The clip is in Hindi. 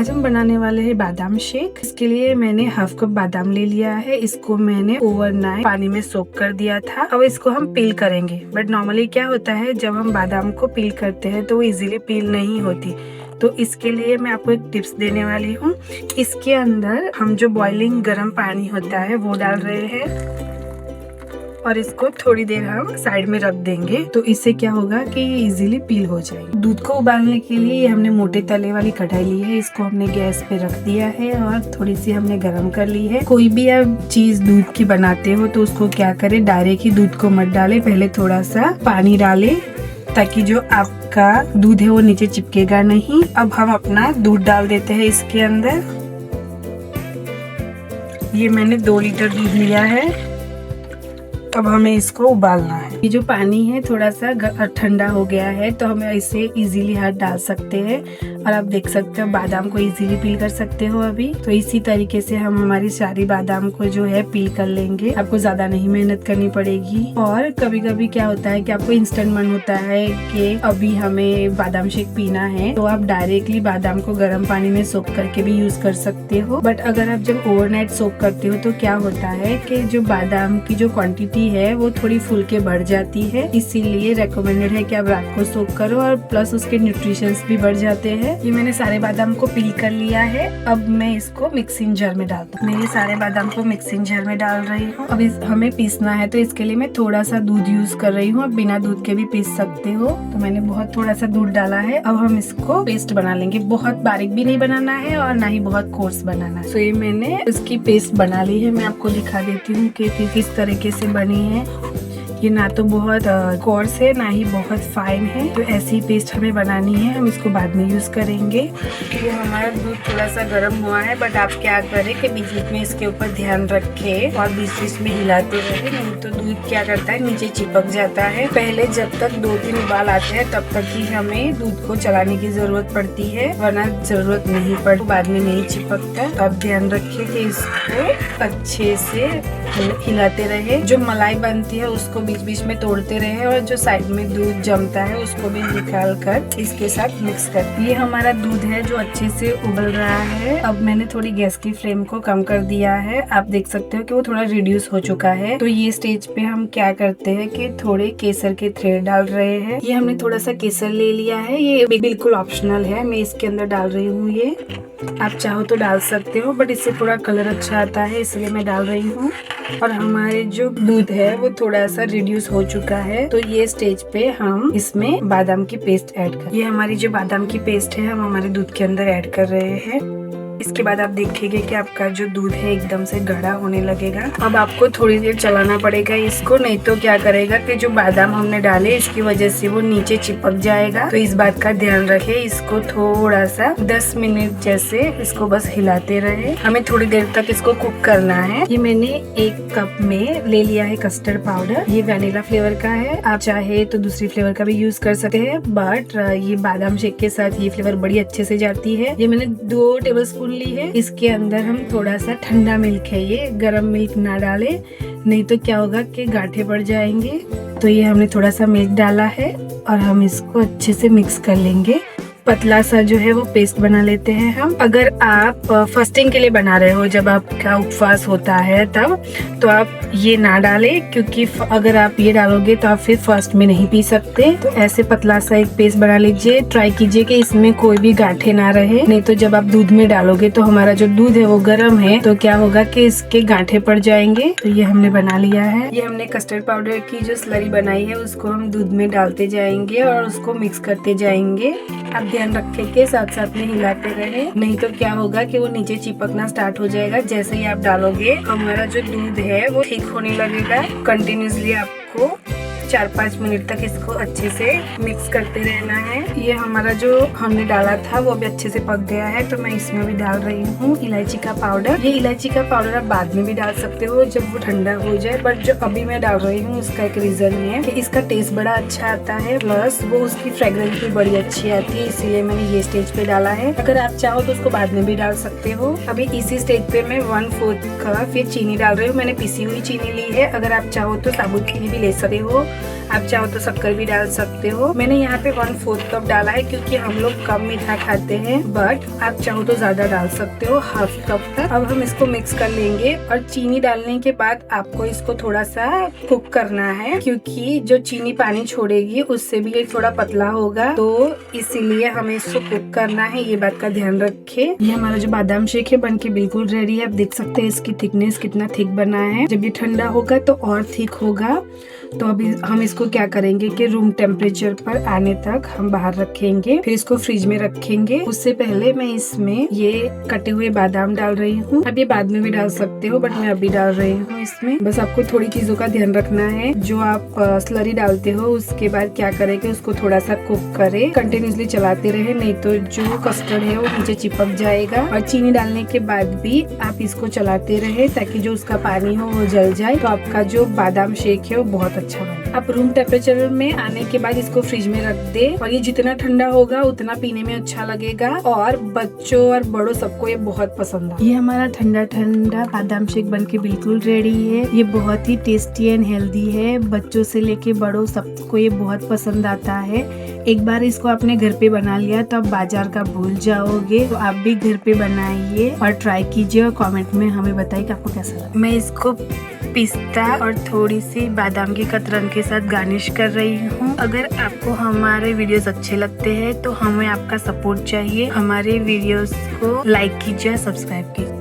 आज हम बनाने वाले हैं बादाम शेक। इसके लिए मैंने हाफ कप बादाम ले लिया है। इसको मैंने ओवरनाइट पानी में सोक कर दिया था। अब इसको हम पील करेंगे। बट नॉर्मली क्या होता है, जब हम बादाम को पील करते हैं तो वो इजीली पील नहीं होती। तो इसके लिए मैं आपको एक टिप्स देने वाली हूँ। इसके अंदर हम जो बॉइलिंग गर्म पानी होता है वो डाल रहे हैं और इसको थोड़ी देर हम साइड में रख देंगे। तो इससे क्या होगा कि ये इजीली पील हो जाएगी। दूध को उबालने के लिए हमने मोटे तले वाली कढ़ाई ली है। इसको हमने गैस पे रख दिया है और थोड़ी सी हमने गरम कर ली है। कोई भी आप चीज दूध की बनाते हो तो उसको क्या करे, डायरेक्ट ही दूध को मत डाले, पहले थोड़ा सा पानी डाले ताकि जो आपका दूध है वो नीचे चिपकेगा नहीं। अब हम अपना दूध डाल देते हैं इसके अंदर। ये मैंने 2 लीटर दूध लिया है। अब हमें इसको उबालना है। ये जो पानी है थोड़ा सा ठंडा हो गया है तो हम इसे इजीली हाथ डाल सकते हैं और आप देख सकते हो बादाम को इजीली पील कर सकते हो। अभी तो इसी तरीके से हम हमारी सारी बादाम को जो है पील कर लेंगे। आपको ज्यादा नहीं मेहनत करनी पड़ेगी। और कभी कभी क्या होता है कि आपको इंस्टेंट मन होता है कि अभी हमें बादाम शेक पीना है, तो आप डायरेक्टली बादाम को गर्म पानी में सोक करके भी यूज कर सकते हो। बट अगर आप जब ओवरनाइट सोक करते हो तो क्या होता है कि जो बादाम की जो क्वांटिटी है वो थोड़ी फूल के बढ़ जाती है। इसीलिए रेकमेंडेड है कि आप रात को सोक करो और प्लस उसके न्यूट्रिशंस भी बढ़ जाते हैं। ये मैंने सारे बादाम को पील कर लिया है। अब मैं इसको मिक्सिंग जार में डालता हूँ। मैं ये सारे बादाम को मिक्सिंग जार में डाल रही हूँ। अब हमें पीसना है तो इसके लिए मैं थोड़ा सा दूध यूज कर रही हूँ। अब बिना दूध के भी पीस सकते हो। तो मैंने बहुत थोड़ा सा दूध डाला है। अब हम इसको पेस्ट बना लेंगे। बहुत बारीक भी नहीं बनाना है और ना ही बहुत कोर्स बनाना है। तो ये मैंने इसकी पेस्ट बना ली है। मैं आपको दिखा देती हूँ कि किस तरीके से बनी है। ये ना तो बहुत कोर्स है ना ही बहुत फाइन है। तो ऐसी पेस्ट हमें बनानी है। हम इसको बाद में यूज करेंगे। ये हमारा दूध थोड़ा सा गर्म हुआ है, बट आप क्या करें कि बीच बीच में इसके ऊपर ध्यान रखें और बीच बीच में हिलाते रहे, नहीं तो दूध क्या करता है नीचे चिपक जाता है। पहले जब तक 2-3 उबाल आते हैं तब तक ही हमें दूध को चलाने की जरूरत पड़ती है, वरना जरूरत नहीं पड़ती, बाद में नहीं चिपकता। तो आप ध्यान रखिए कि इसको अच्छे से हिलाते रहे। जो मलाई बनती है उसको बीच बीच में तोड़ते रहे और जो साइड में दूध जमता है उसको भी निकाल कर इसके साथ मिक्स कर। ये हमारा दूध है जो अच्छे से उबल रहा है। अब मैंने थोड़ी गैस की फ्लेम को कम कर दिया है। आप देख सकते हो कि वो थोड़ा रिड्यूस हो चुका है। तो ये स्टेज पे हम क्या करते हैं कि थोड़े केसर के थ्रेड डाल रहे हैं। ये हमने थोड़ा सा केसर ले लिया है। ये बिल्कुल ऑप्शनल है। मैं इसके अंदर डाल रही हूँ। ये आप चाहो तो डाल सकते हो, बट इससे थोड़ा कलर अच्छा आता है इसलिए मैं डाल रही हूँ। और हमारे जो दूध है वो थोड़ा सा रिड्यूस हो चुका है। तो ये स्टेज पे हम इसमें बादाम की पेस्ट ऐड कर। ये हमारी जो बादाम की पेस्ट है हम हमारे दूध के अंदर ऐड कर रहे हैं। इसके बाद आप देखेंगे कि आपका जो दूध है एकदम से गाढ़ा होने लगेगा। अब आपको थोड़ी देर चलाना पड़ेगा इसको, नहीं तो क्या करेगा कि जो बादाम हमने डाले इसकी वजह से वो नीचे चिपक जाएगा। तो इस बात का ध्यान रखें। इसको थोड़ा सा 10 मिनट जैसे इसको बस हिलाते रहे। हमें थोड़ी देर तक इसको कुक करना है। ये मैंने 1 कप में ले लिया है कस्टर्ड पाउडर। ये वैनिला फ्लेवर का है। आप चाहे तो दूसरी फ्लेवर का भी यूज कर सकते हैं, बट ये बादाम शेक के साथ ये फ्लेवर बड़ी अच्छे से जाती है। ये मैंने 2 टेबलस्पून ली है। इसके अंदर हम थोड़ा सा ठंडा मिल्क है, ये गरम मिल्क ना डाले, नहीं तो क्या होगा कि गांठें पड़ जाएंगे। तो ये हमने थोड़ा सा मिल्क डाला है और हम इसको अच्छे से मिक्स कर लेंगे। पतला सा जो है वो पेस्ट बना लेते हैं हम। अगर आप फास्टिंग के लिए बना रहे हो, जब आपका उपवास होता है तब, तो आप ये ना डालें, क्योंकि अगर आप ये डालोगे तो आप फिर फास्ट में नहीं पी सकते। तो ऐसे पतला सा एक पेस्ट बना लीजिए। ट्राई कीजिए कि इसमें कोई भी गांठें ना रहे, नहीं तो जब आप दूध में डालोगे तो हमारा जो दूध है वो गर्म है तो क्या होगा कि इसके गांठें पड़ जाएंगे। तो ये हमने बना लिया है। ये हमने कस्टर्ड पाउडर की जो स्लरी बनाई है उसको हम दूध में डालते जाएंगे और उसको मिक्स करते जाएंगे। आप ध्यान रखें कि साथ साथ में हिलाते रहे, नहीं तो क्या होगा कि वो नीचे चिपकना स्टार्ट हो जाएगा। जैसे ही आप डालोगे हमारा जो दूध है वो ठीक होने लगेगा। कंटिन्यूसली आपको 4-5 मिनट तक इसको अच्छे से मिक्स करते रहना है। ये हमारा जो हमने डाला था वो भी अच्छे से पक गया है। तो मैं इसमें भी डाल रही हूँ इलायची का पाउडर। ये इलायची का पाउडर आप बाद में भी डाल सकते हो जब वो ठंडा हो जाए, बट जो अभी मैं डाल रही हूँ उसका एक रीजन है कि इसका टेस्ट बड़ा अच्छा आता है, प्लस वो उसकी फ्रेग्रेंस भी बड़ी अच्छी आती है, इसीलिए मैंने ये स्टेज पे डाला है। अगर आप चाहो तो उसको बाद में भी डाल सकते हो। अभी इसी स्टेज पे मैं 1/4 कप फिर चीनी डाल रही हूँ। मैंने पिसी हुई चीनी ली है। अगर आप चाहो तो साबुत चीनी भी ले सकते हो। आप चाहो तो शक्कर भी डाल सकते हो। मैंने यहाँ पे 1/4 कप डाला है क्योंकि हम लोग कम मीठा खाते हैं, बट आप चाहो तो ज्यादा डाल सकते हो, 1/2 कप तक। अब हम इसको मिक्स कर लेंगे और चीनी डालने के बाद आपको इसको थोड़ा सा कुक करना है, क्योंकि जो चीनी पानी छोड़ेगी उससे भी ये थोड़ा पतला होगा, तो इसीलिए हमें इसको कुक करना है, ये बात का ध्यान रखे। ये हमारा जो बादाम शेक है बनके बिल्कुल रेडी है। आप देख सकते हैं इसकी थिकनेस कितना थिक बना है। जब ये ठंडा होगा तो और थिक होगा। तो अभी हम इसको क्या करेंगे कि रूम टेम्परेचर पर आने तक हम बाहर रखेंगे, फिर इसको फ्रिज में रखेंगे। उससे पहले मैं इसमें ये कटे हुए बादाम डाल रही हूँ। अब ये बाद में भी डाल सकते हो, बट मैं अभी डाल रही हूँ इसमें। बस आपको थोड़ी चीजों का ध्यान रखना है। जो आप स्लरी डालते हो उसके बाद क्या करेंगे, उसको थोड़ा सा कुक करे, कंटिन्यूसली चलाते रहे, नहीं तो जो कस्टर्ड है वो नीचे चिपक जाएगा। और चीनी डालने के बाद भी आप इसको चलाते रहे ताकि जो उसका पानी हो वो जल जाए, तो आपका जो बादाम शेक है वो बहुत अच्छा बने। आप रूम टेम्परेचर में आने के बाद इसको फ्रिज में रख दे, और ये जितना ठंडा होगा उतना पीने में अच्छा लगेगा, और बच्चों और बड़ों सबको ये बहुत पसंद है। ये हमारा ठंडा ठंडा बादाम शेक बनके बिल्कुल रेडी है। ये बहुत ही टेस्टी एंड हेल्दी है। बच्चों से लेके बड़ों सबको ये बहुत पसंद आता है। एक बार इसको आपने घर पे बना लिया तो आप बाजार का भूल जाओगे। तो आप भी घर पे बनाइए और ट्राई कीजिए और कमेंट में हमें बताइए कि आपको कैसा लगा। मैं इसको पिस्ता और थोड़ी सी बादाम की कतरन के साथ गार्निश कर रही हूँ। अगर आपको हमारे वीडियोस अच्छे लगते हैं तो हमें आपका सपोर्ट चाहिए। हमारे वीडियोस को लाइक कीजिए, सब्सक्राइब कीजिए।